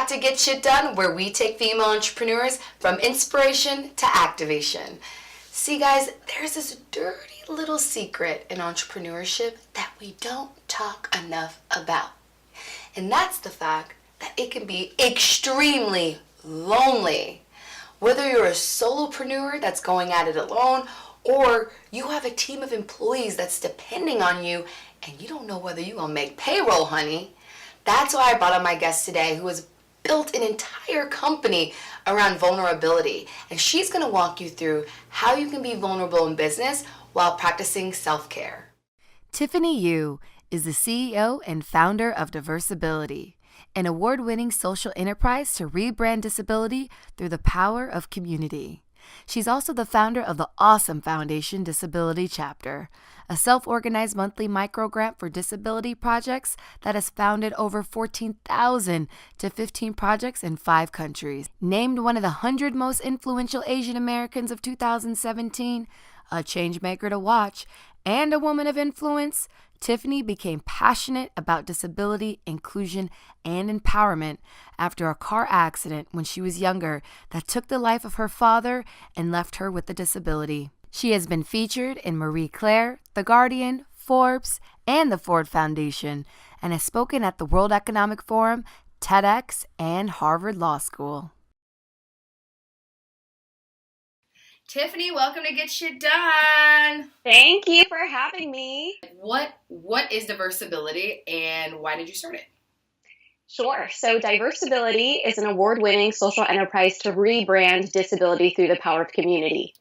back to Get Shit Done, where we take female entrepreneurs from inspiration to activation. See, guys, there's this dirty little secret in entrepreneurship that we don't talk enough about. And that's the fact that it can be extremely lonely. Whether you're a solopreneur that's going at it alone, or you have a team of employees that's depending on you and you don't know whether you're going to make payroll, honey. That's why I brought on my guest today, who has built an entire company around vulnerability. And she's going to walk you through how you can be vulnerable in business while practicing self-care. Tiffany Yu is the CEO and founder of Diversability, an award-winning social enterprise to rebrand disability through the power of community. She's also the founder of the awesome Foundation Disability Chapter, a self-organized monthly micro-grant for disability projects that has founded over 14,000 to 15 projects in 5 countries. Named one of the 100 most influential Asian Americans of 2017, a changemaker to watch, and a woman of influence, Tiffany became passionate about disability, inclusion, and empowerment after a car accident when she was younger that took the life of her father and left her with a disability. She has been featured in Marie Claire, The Guardian, Forbes, and the Ford Foundation, and has spoken at the World Economic Forum, TEDx, and Harvard Law School. Tiffany, welcome to Get Shit Done. Thank you for having me. What is Diversability and why did you start it? Sure. So Diversability is an award-winning social enterprise to rebrand disability through the power of community.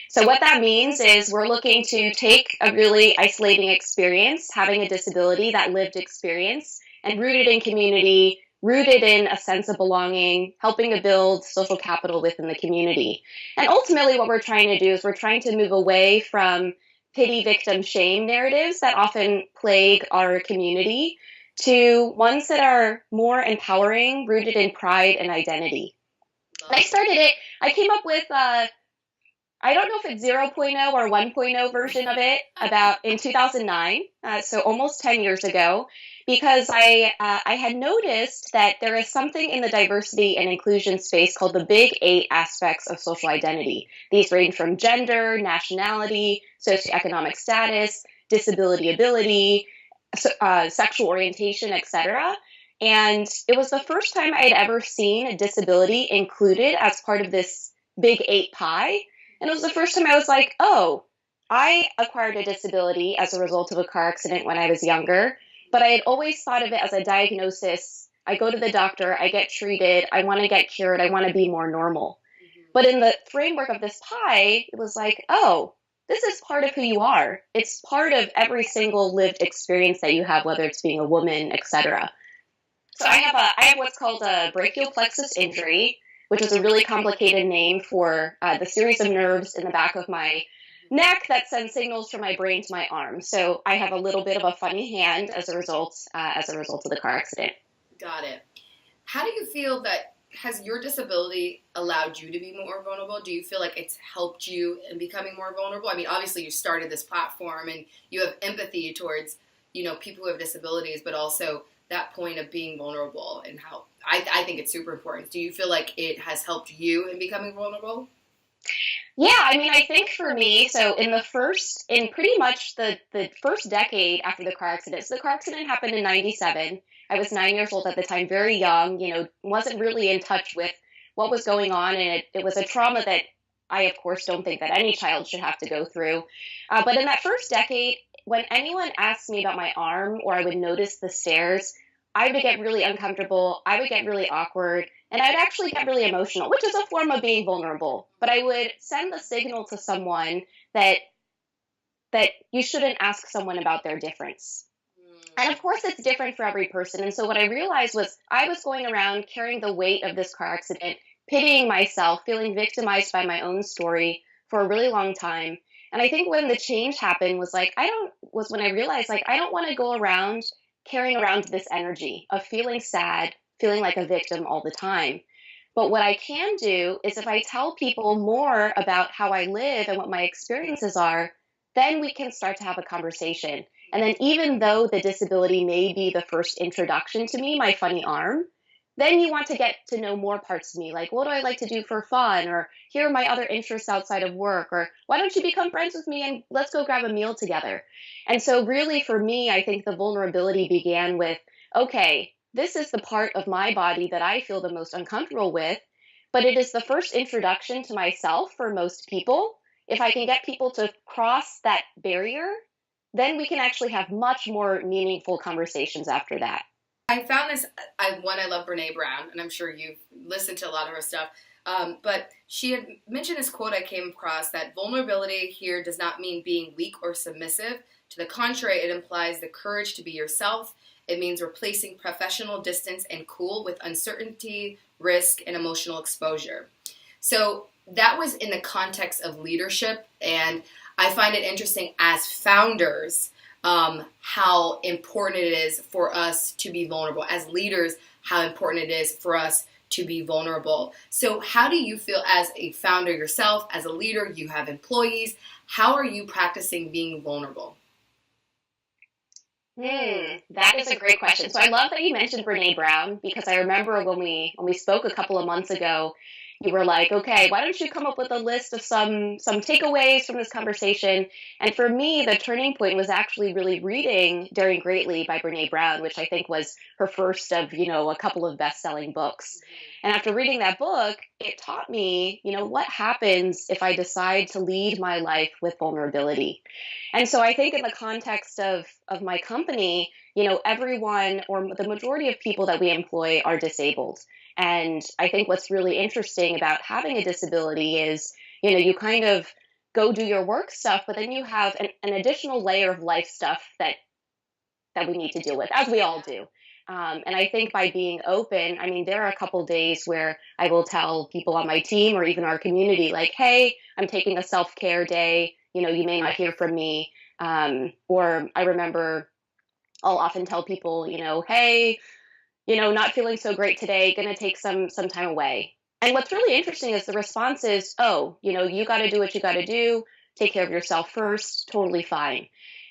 So what that means is we're looking to take a really isolating experience, having a disability, that lived experience, and root it in community, rooted in a sense of belonging, helping to build social capital within the community. And ultimately what we're trying to do is we're trying to move away from pity, victim, shame narratives that often plague our community to ones that are more empowering, rooted in pride and identity. And I came up with, I don't know if it's 0.0 or 1.0 version of it in 2009, so almost 10 years ago, because I had noticed that there is something in the diversity and inclusion space called the big 8 aspects of social identity. These range from gender, nationality, socioeconomic status, disability ability, sexual orientation, etc. And it was the first time I had ever seen a disability included as part of this big 8 pie. And it was the first time I was like, oh, I acquired a disability as a result of a car accident when I was younger, but I had always thought of it as a diagnosis. I go to the doctor, I get treated, I want to get cured, I want to be more normal. Mm-hmm. But in the framework of this pie, it was like, oh, this is part of who you are. It's part of every single lived experience that you have, whether it's being a woman, etc. So I have what's called a brachial plexus injury, which is a really complicated name for the series of nerves in the back of my neck that send signals from my brain to my arm. So I have a little bit of a funny hand as a result of the car accident. Got it. How do you feel that has your disability allowed you to be more vulnerable? Do you feel like it's helped you in becoming more vulnerable? I mean, obviously you started this platform and you have empathy towards, people who have disabilities, but also that point of being vulnerable and how I think it's super important. Do you feel like it has helped you in becoming vulnerable? Yeah, I mean, I think for me, so in pretty much the first decade after the car accident, so the car accident happened in 97. I was 9 years old at the time, very young, wasn't really in touch with what was going on. And it was a trauma that I, of course, don't think that any child should have to go through. But in that first decade, when anyone asked me about my arm or I would notice the stairs, I would get really uncomfortable. I would get really awkward. And I'd actually get really emotional, which is a form of being vulnerable. But I would send the signal to someone that you shouldn't ask someone about their difference. And of course, it's different for every person. And so what I realized was I was going around carrying the weight of this car accident, pitying myself, feeling victimized by my own story for a really long time. And I think when the change happened was when I realized I don't want to go around carrying around this energy of feeling sad, feeling like a victim all the time. But what I can do is if I tell people more about how I live and what my experiences are, then we can start to have a conversation. And then even though the disability may be the first introduction to me, my funny arm, then you want to get to know more parts of me. Like, what do I like to do for fun? Or here are my other interests outside of work. Or why don't you become friends with me and let's go grab a meal together? And so, really, for me, I think the vulnerability began with, okay, this is the part of my body that I feel the most uncomfortable with, but it is the first introduction to myself for most people. If I can get people to cross that barrier, then we can actually have much more meaningful conversations after that. I found this. I love Brene Brown, and I'm sure you've listened to a lot of her stuff. But she had mentioned this quote I came across that vulnerability here does not mean being weak or submissive. To the contrary, it implies the courage to be yourself. It means replacing professional distance and cool with uncertainty, risk, and emotional exposure. So that was in the context of leadership, and I find it interesting as founders how important it is for us to be vulnerable. As leaders, how important it is for us to be vulnerable. So how do you feel as a founder yourself, as a leader, you have employees, how are you practicing being vulnerable? That is a great question. So I love that you mentioned Brene Brown because I remember when we spoke a couple of months ago, you were like, okay, why don't you come up with a list of some takeaways from this conversation? And for me, the turning point was actually really reading Daring Greatly by Brene Brown, which I think was her first of, a couple of best-selling books. And after reading that book, it taught me, what happens if I decide to lead my life with vulnerability. And so I think in the context of my company, everyone or the majority of people that we employ are disabled. And I think what's really interesting about having a disability is, you kind of go do your work stuff, but then you have an additional layer of life stuff that we need to deal with, as we all do. And I think by being open, I mean, there are a couple days where I will tell people on my team or even our community, like, hey, I'm taking a self-care day. You may not hear from me. Or I remember I'll often tell people, hey, not feeling so great today, gonna take some time away. And what's really interesting is the response is, oh, you got to do what you got to do, take care of yourself first, totally fine.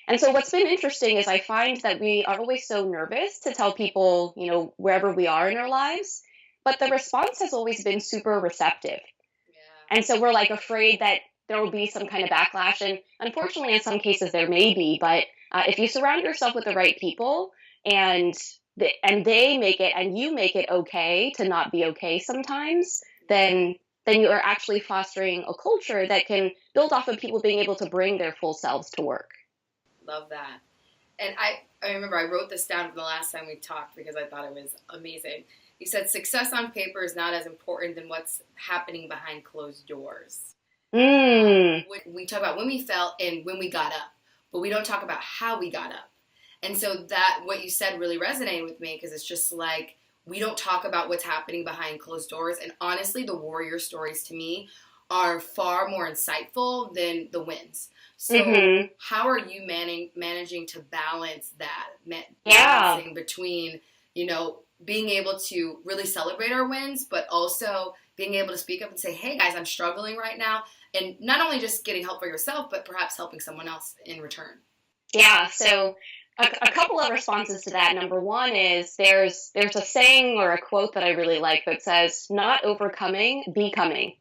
And so what's been interesting is I find that we are always so nervous to tell people, wherever we are in our lives, but the response has always been super receptive. Yeah. And so we're like afraid that there will be some kind of backlash. And unfortunately, in some cases, there may be. But if you surround yourself with the right people and and they make it and you make it okay to not be okay sometimes, then you are actually fostering a culture that can build off of people being able to bring their full selves to work. Love that. And I remember I wrote this down from the last time we talked because I thought it was amazing. You said success on paper is not as important than what's happening behind closed doors. We talk about when we fell and when we got up, but we don't talk about how we got up. And so that what you said really resonated with me because it's just like we don't talk about what's happening behind closed doors. And honestly, the warrior stories to me are far more insightful than the wins. So how are you managing to balance that, balancing between, being able to really celebrate our wins, but also being able to speak up and say, hey guys, I'm struggling right now. And not only just getting help for yourself, but perhaps helping someone else in return. Yeah. So a couple of responses to that. Number one is there's a saying or a quote that I really like that says, not overcoming, becoming.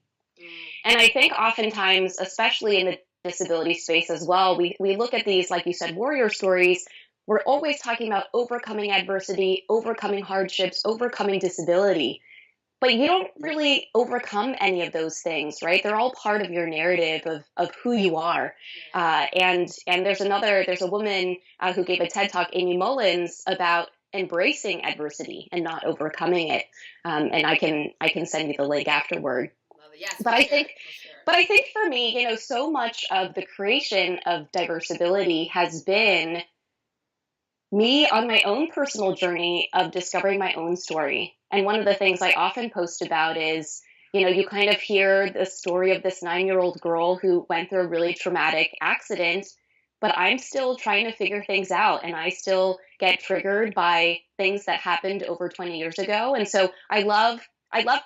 And I think oftentimes, especially in the disability space as well, we look at these, like you said, warrior stories. We're always talking about overcoming adversity, overcoming hardships, overcoming disability. But you don't really overcome any of those things, right? They're all part of your narrative of who you are. And there's a woman who gave a TED Talk, Amy Mullins, about embracing adversity and not overcoming it. And I can send you the link afterward. Yes, But I think for me, so much of the creation of Diversability has been me on my own personal journey of discovering my own story. And one of the things I often post about is, you kind of hear the story of this 9-year-old girl who went through a really traumatic accident, but I'm still trying to figure things out. And I still get triggered by things that happened over 20 years ago. And so I love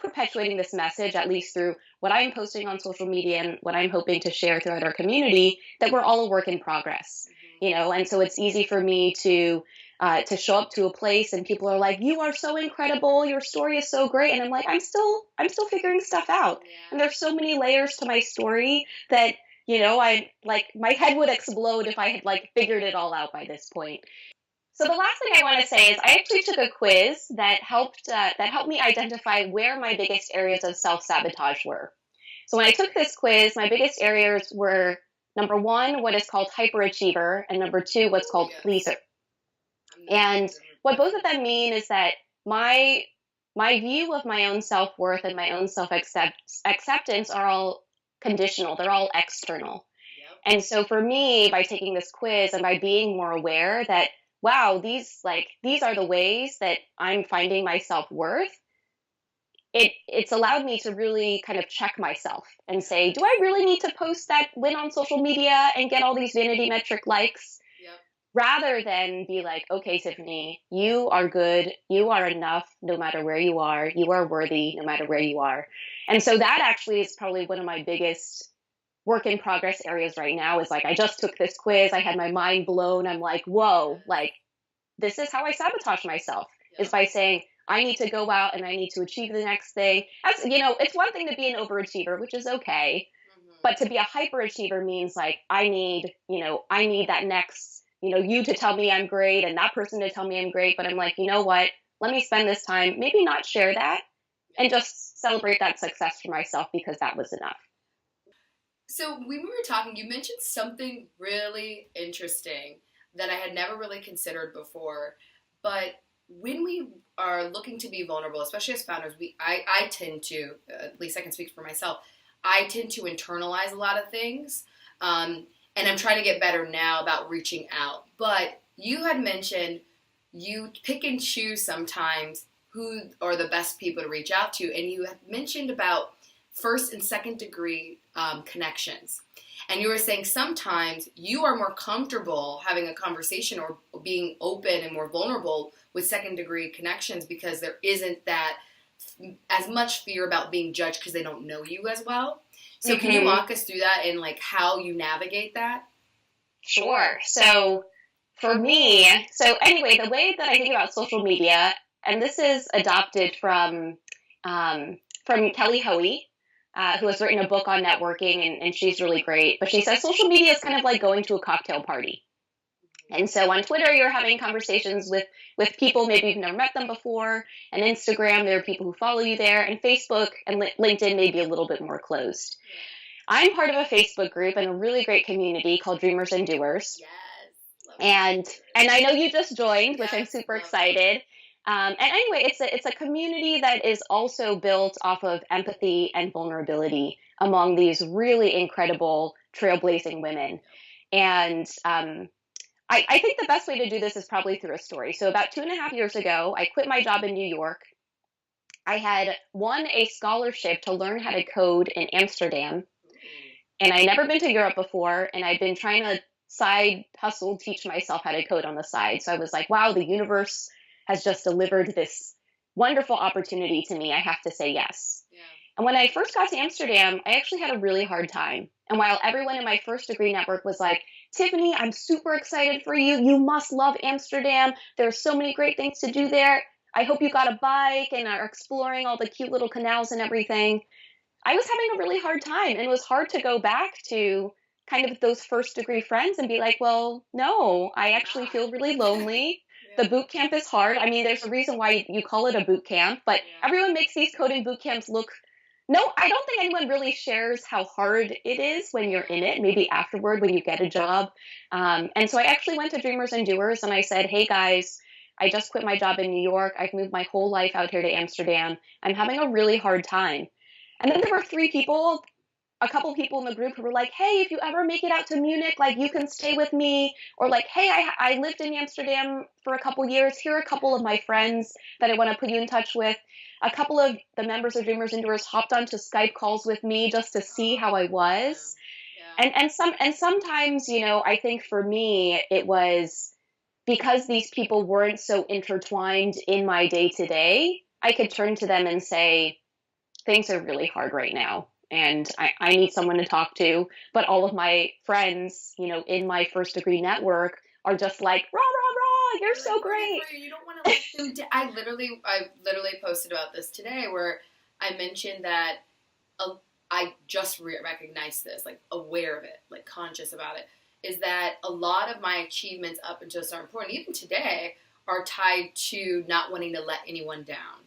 perpetuating this message, at least through what I'm posting on social media and what I'm hoping to share throughout our community, that we're all a work in progress. And so it's easy for me to to show up to a place and people are like, "You are so incredible. Your story is so great," and I'm like, I'm still figuring stuff out, and there's so many layers to my story that I like my head would explode if I had like figured it all out by this point. So the last thing I want to say is I actually took a quiz that helped me identify where my biggest areas of self-sabotage were. So when I took this quiz, my biggest areas were number one, what is called hyperachiever, and number two, what's called pleaser. And what both of them mean is that my my view of my own self-worth and my own self-acceptance are all conditional. They're all external. And so for me, by taking this quiz and by being more aware that, wow, these are the ways that I'm finding my self-worth, it's allowed me to really kind of check myself and say, do I really need to post that win on social media and get all these vanity metric likes? Rather than be like, okay, Tiffany, you are good, you are enough no matter where you are worthy no matter where you are. And so that actually is probably one of my biggest work in progress areas right now is like, I just took this quiz, I had my mind blown. I'm like, whoa, like this is how I sabotage myself is by saying, I need to go out and I need to achieve the next thing. As it's one thing to be an overachiever, which is okay. But to be a hyperachiever means like, I need that next, you to tell me I'm great and that person to tell me I'm great. But I'm like, you know what? Let me spend this time, maybe not share that and just celebrate that success for myself because that was enough. So when we were talking, you mentioned something really interesting that I had never really considered before. But when we are looking to be vulnerable, especially as founders, I tend to, at least I can speak for myself, I tend to internalize a lot of things. And I'm trying to get better now about reaching out. But you had mentioned you pick and choose sometimes who are the best people to reach out to. And you had mentioned about first and second degree connections. And you were saying sometimes you are more comfortable having a conversation or being open and more vulnerable with second degree connections because there isn't that as much fear about being judged because they don't know you as well. So can you walk us through that and like how you navigate that? Sure. So for me, anyway, the way that I think about social media, and this is adopted from Kelly Hoey, who has written a book on networking, and she's really great. But she says social media is kind of like going to a cocktail party. And so on Twitter, you're having conversations with people, maybe you've never met them before. And Instagram, there are people who follow you there. And Facebook and LinkedIn may be a little bit more closed. I'm part of a Facebook group and a really great community called Dreamers and Doers. Yes. And I know you just joined, which I'm super excited. And anyway, it's a community that is also built off of empathy and vulnerability among these really incredible trailblazing women. And I think the best way to do this is probably through a story. So about 2.5 years ago, I quit my job in New York. I had won a scholarship to learn how to code in Amsterdam. And I'd never been to Europe before, and I'd been trying to side hustle, teach myself how to code on the side. So I was like, wow, the universe has just delivered this wonderful opportunity to me. I have to say yes. Yeah. And when I first got to Amsterdam, I actually had a really hard time. And while everyone in my first degree network was like, Tiffany, I'm super excited for you. You must love Amsterdam. There's so many great things to do there. I hope you got a bike and are exploring all the cute little canals and everything. I was having a really hard time, and it was hard to go back to kind of those first degree friends and be like, well, no, I actually feel really lonely. Yeah. The boot camp is hard. I mean, there's a reason why you call it a boot camp, but everyone makes these coding boot camps look, no, I don't think anyone really shares how hard it is when you're in it, maybe afterward when you get a job. And so I actually went to Dreamers and Doers and I said, hey guys, I just quit my job in New York. I've moved my whole life out here to Amsterdam. I'm having a really hard time. And then there were a couple people in the group who were like, hey, if you ever make it out to Munich, like you can stay with me. Or like, hey, I lived in Amsterdam for a couple years. Here are a couple of my friends that I want to put you in touch with. A couple of the members of Dreamers and Doers hopped onto Skype calls with me just to see how I was. Yeah. And sometimes, I think for me, it was because these people weren't so intertwined in my day to day, I could turn to them and say, things are really hard right now and I need someone to talk to. But all of my friends, in my first degree network are just like, rah, rah, you're They're so like rooting great. for you. You don't want to let them I literally posted about this today where I mentioned that I just recognized this, like aware of it, like conscious about it, is that a lot of my achievements up until a certain point, even today, are tied to not wanting to let anyone down.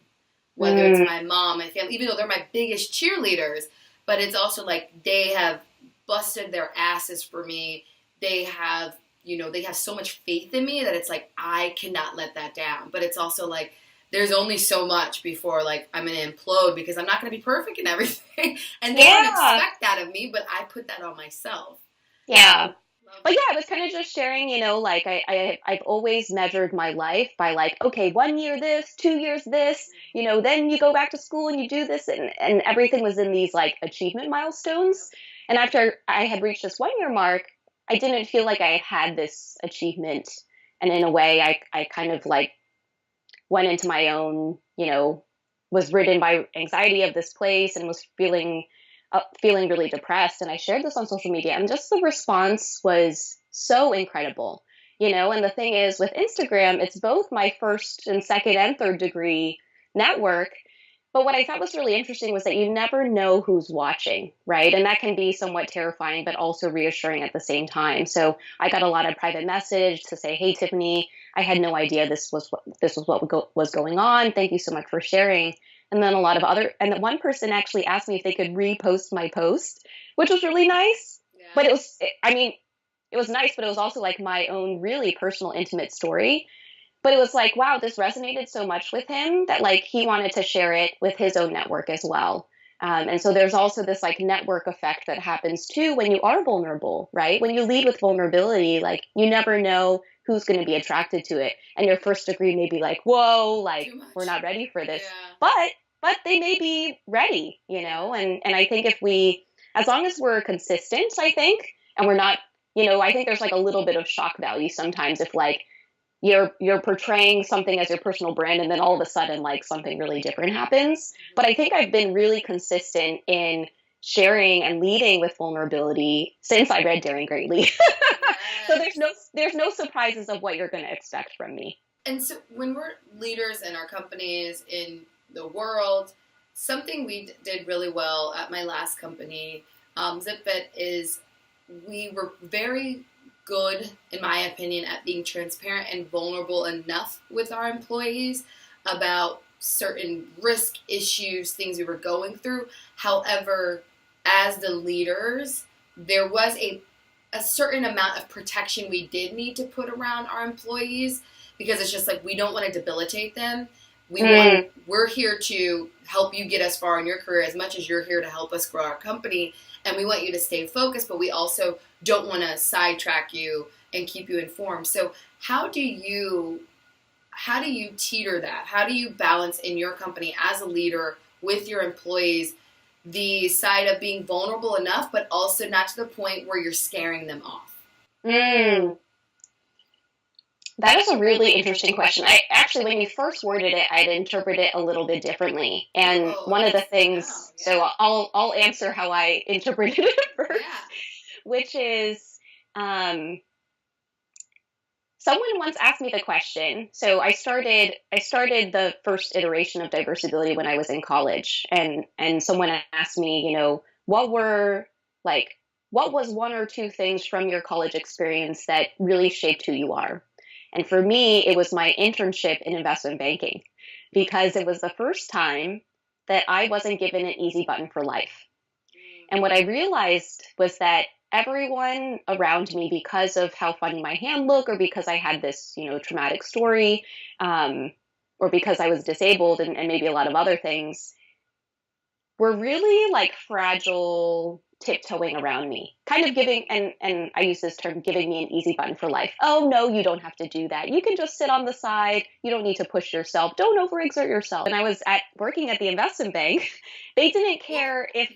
Whether it's my mom, my family, even though they're my biggest cheerleaders, but it's also like they have busted their asses for me. They have, they have so much faith in me that it's like, I cannot let that down. But it's also like, there's only so much before like I'm going to implode because I'm not going to be perfect in everything. And they don't expect that of me, but I put that on myself. Yeah. But yeah, I was kind of just sharing, like I've always measured my life by like, okay, 1 year this, 2 years this, then you go back to school and you do this, and everything was in these like achievement milestones. And after I had reached this 1 year mark, I didn't feel like I had this achievement. And in a way, I kind of like went into my own, was ridden by anxiety of this place and was feeling really depressed. And I shared this on social media, and just the response was so incredible. And the thing is, with Instagram, it's both my first and second and third degree network. But what I thought was really interesting was that you never know who's watching, right? And that can be somewhat terrifying, but also reassuring at the same time. So I got a lot of private message to say, "Hey, Tiffany, I had no idea this was what was going on. Thank you so much for sharing." And then and one person actually asked me if they could repost my post, which was really nice. Yeah. But it was nice, but it was also like my own really personal, intimate story. But it was like, wow, this resonated so much with him that like he wanted to share it with his own network as well. And so there's also this like network effect that happens too when you are vulnerable, right? When you lead with vulnerability, like you never know who's going to be attracted to it. And your first degree may be like, whoa, like we're not ready for this. Yeah. But they may be ready, and I think as long as we're consistent, I think, and we're not, I think there's like a little bit of shock value sometimes if like you're portraying something as your personal brand and then all of a sudden like something really different happens. But I think I've been really consistent in sharing and leading with vulnerability since I read Daring Greatly. So there's no surprises of what you're going to expect from me. And so when we're leaders in our companies, in the world, something we did really well at my last company, ZipFit, is we were very good, in my opinion, at being transparent and vulnerable enough with our employees about certain risk issues, things we were going through. However, as the leaders, there was a certain amount of protection we did need to put around our employees, because it's just like we don't want to debilitate them. We're here to help you get as far in your career as much as you're here to help us grow our company, and we want you to stay focused, but we also don't want to sidetrack you and keep you informed. So how do you teeter that? How do you balance in your company as a leader with your employees the side of being vulnerable enough, but also not to the point where you're scaring them off? That is a really interesting question. I actually, when you first worded it, I'd interpret it a little bit differently. And one of the things, so I'll answer how I interpreted it first, which is, someone once asked me the question. So I started the first iteration of Diversability when I was in college, and someone asked me, what was one or two things from your college experience that really shaped who you are? And for me, it was my internship in investment banking, because it was the first time that I wasn't given an easy button for life. And what I realized was that everyone around me, because of how funny my hand looked, or because I had this, traumatic story, or because I was disabled and maybe a lot of other things, were really like fragile, tiptoeing around me, kind of giving, and I use this term, giving me an easy button for life. Oh, no, you don't have to do that. You can just sit on the side. You don't need to push yourself. Don't overexert yourself. When I was working at the investment bank, they didn't care if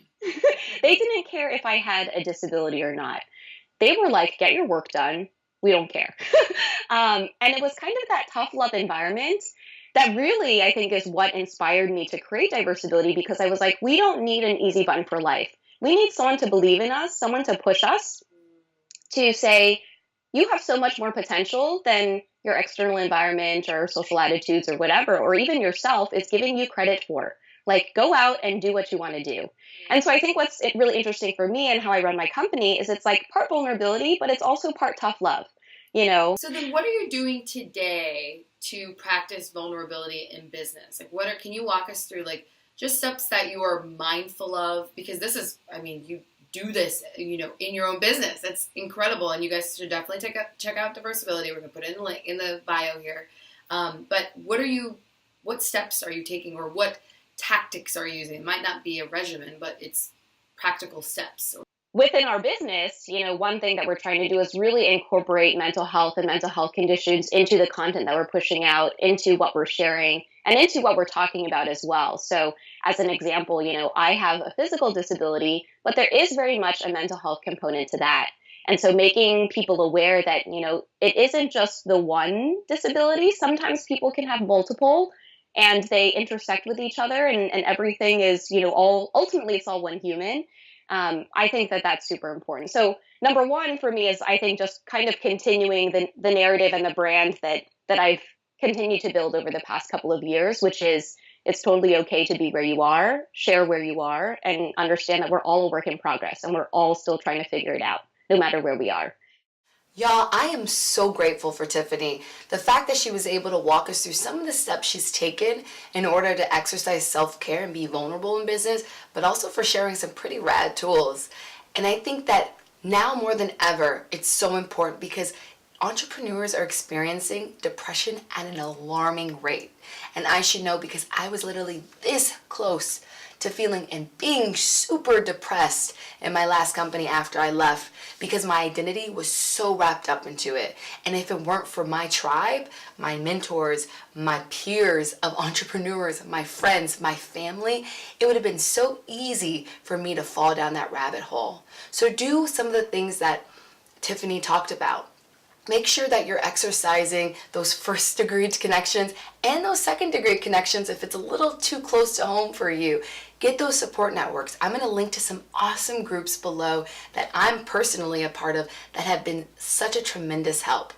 I had a disability or not. They were like, get your work done. We don't care. And it was kind of that tough love environment that really, I think, is what inspired me to create Diversability, because I was like, we don't need an easy button for life. We need someone to believe in us, someone to push us, to say, you have so much more potential than your external environment or social attitudes or whatever, or even yourself is giving you credit for. Like, go out and do what you want to do. And so I think what's really interesting for me and how I run my company is it's like part vulnerability, but it's also part tough love, you know? So then what are you doing today to practice vulnerability in business? Like can you walk us through like just steps that you are mindful of? Because this is, I mean, you do this, you know, in your own business. That's incredible. And you guys should definitely check out Diversability. We're going to put it in the link in the bio here. But what steps are you taking, or what tactics are you using? It might not be a regimen, but it's practical steps. Within our business, you know, one thing that we're trying to do is really incorporate mental health and mental health conditions into the content that we're pushing out, into what we're sharing, and into what we're talking about as well. So as an example, you know, I have a physical disability, but there is very much a mental health component to that. And so making people aware that, you know, it isn't just the one disability. Sometimes people can have multiple and they intersect with each other, and everything is, you know, ultimately it's all one human. I think that that's super important. So number one for me is, I think, just kind of continuing the narrative and the brand that I've continued to build over the past couple of years, which is it's totally okay to be where you are, share where you are, and understand that we're all a work in progress and we're all still trying to figure it out, no matter where we are. Y'all, I am so grateful for Tiffany. The fact that she was able to walk us through some of the steps she's taken in order to exercise self-care and be vulnerable in business, but also for sharing some pretty rad tools. And I think that now more than ever, it's so important because entrepreneurs are experiencing depression at an alarming rate. And I should know because I was literally this close to feeling and being super depressed in my last company after I left because my identity was so wrapped up into it. And if it weren't for my tribe, my mentors, my peers of entrepreneurs, my friends, my family, it would have been so easy for me to fall down that rabbit hole. So do some of the things that Tiffany talked about. Make sure that you're exercising those first degree connections and those second degree connections if it's a little too close to home for you. Get those support networks. I'm going to link to some awesome groups below that I'm personally a part of that have been such a tremendous help.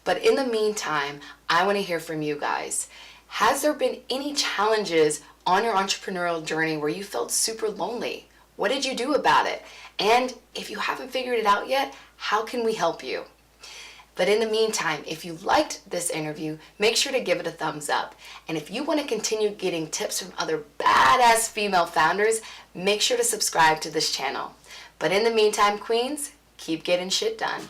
But in the meantime, I want to hear from you guys. Has there been any challenges on your entrepreneurial journey where you felt super lonely? What did you do about it? And if you haven't figured it out yet, how can we help you? But in the meantime, if you liked this interview, make sure to give it a thumbs up. And if you want to continue getting tips from other badass female founders, make sure to subscribe to this channel. But in the meantime, queens, keep getting shit done.